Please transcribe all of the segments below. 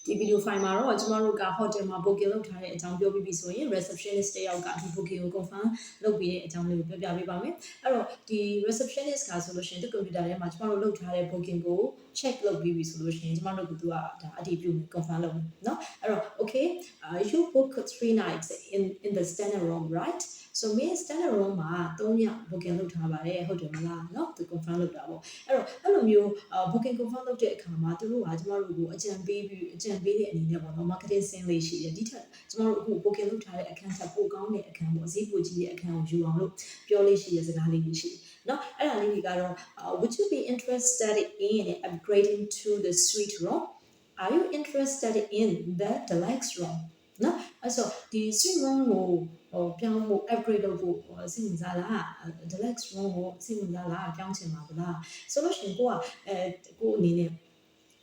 ဒီ video file မှာတော့ကျွန်တော်တို့က hotel မှာ booking လုပ်ထားတဲ့အကြောင်းပြောပြပြီးဆိုရင် receptionist တယောက်ကဒီ booking ကို confirm လုပ်ပြီးတဲ့အကြောင်းလေးကိုပြောပြပေးပါမယ်အဲ့တော့ဒီ receptionist ကဆိုလို့ရှိရင်ဒီ computer ထဲမှာကျွန်တော်တို့လုပ်ထားတဲ့ booking ကို check လုပ်ပြီးပြီဆိုလို့ရှိရင်ကျွန်တော်တို့ကဒါအတည်ပြု confirm လုပ်မယ်เนาะအဲ့တော့ okay you book 3 nights in the standard room right so me standard room မှာ3ည booking လုပ်ထားပါတယ်ဟုတ်တယ်မလားเนาะသူ confirm လုပ်တာပေါ့အဲ့လိုမျိုး booking confirm လုပ်တဲ့အခါမှာသူတို့ကကျွန်တော်တို့ကိုအကြံပေးတဲ့အနေနဲ့ပေါ့နော် marketing ဆင်းလေးရှိတယ်ဒီထက်ကျွန်တော်တို့အခု booking လုပ်ထားတဲ့အခန်းထက်ပိုကောင်းတဲ့အခန်းပေါ့ဈေးပိုကြီးတဲ့အခန်းကိုယူအောင်လို့ပြောလေးရှိတဲ့စကားလေးတွေရှိတယ်เนาะအဲ့ဒါလေးတွေကတော့ would you be interested in upgrading to the suite room are you interested in the deluxe room နော်အဲ့ဆိုဒီ suite room ကိုပြောင်းဖို့ upgrade လုပ်ဖို့စိတ်ဝင်စားလား deluxe room ကိုစိတ်ဝင်စားလားပြောင်းချင်ပါဗလားဆိုလို့ရှိရင်ကိုအနေနဲ့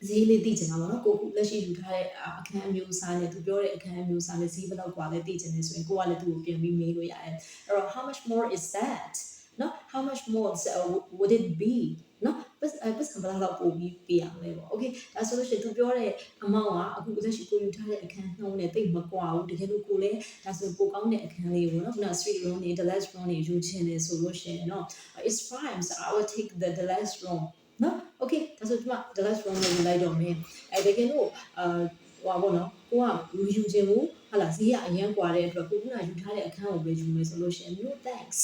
ဈေးလေးသိချင်တာပေါ့နော်ကိုလက်ရှိယူထားတဲ့အခန်းအမျိုးအစားနဲ့သူပြောတဲ့အခန်းအမျိုးအစားနဲ့ဈေးဘယ်လောက်กว่าလဲသိချင်နေဆိုရင်ကိုကလည်းသူ့ကိုပြန်ပြီးမေးလို့ရတယ်အဲ့တော့ how much more is that နော် how much more would it be နော်ပတ်စံဘယ်လောက်ပို့ပြီးပေးရမလဲပေါ့ okay ဒါဆိုလို့ရှိရင်သူပြောတဲ့ amount ကအခုလက်ရှိကိုယူထားတဲ့အခန်းနှုန်းနဲ့တိတ်မကွာဘူးတကယ်လို့ကိုလည်းဒါဆိုပိုကောင်းတဲ့အခန်းလေးပေါ့နော်ခုန suite room တွေ deluxe room တွေယူချင်တယ်ဆိုလို့ရှိရင်နော် it's fine so I will take the deluxe room နော် okay ဒါဆိုဒီမှာ deluxe room ကိုယူလိုက်တော့မယ်တကယ်လို့ဟိုပါပေါ့နော်ကိုကမယူချင်ဘူးဟာလားဈေးကအရင်ကွာတဲ့အတွက်ကိုခုနယူထားတဲ့အခန်းကိုပဲယူမယ်ဆိုလို့ရှိရင် no thanks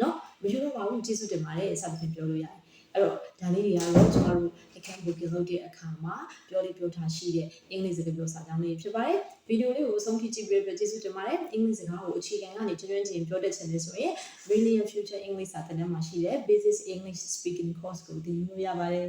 နော်မယူတော့ပါဘူးကျေးဇူးတင်ပါတယ်စသဖြင့်ပြောလို့ရတယ်အဲ့တော့ဒါလေးတွေကတော့ကျွန်တော်တို့အခန်း booking လုပ်တဲ့အခါမှာပြောထားရှိတဲ့အင်္ဂလိပ်စကားပြောစာကြောင်းလေးဖြစ်ပါတယ်ဗီဒီယိုလေးကိုအဆုံးထိကြည့်ပေးပြီးကျေးဇူးတင်ပါတယ်အင်္ဂလိပ်စကားကိုအခြေခံကနေကျွမ်းကျင်ပြောတတ်ချင်တယ်ဆိုရင် Brilliant Future English စာသင်တန်းမှာရှိတဲ့ Basic English Speaking Course ကိုသင်ယူလို့ရပါတယ်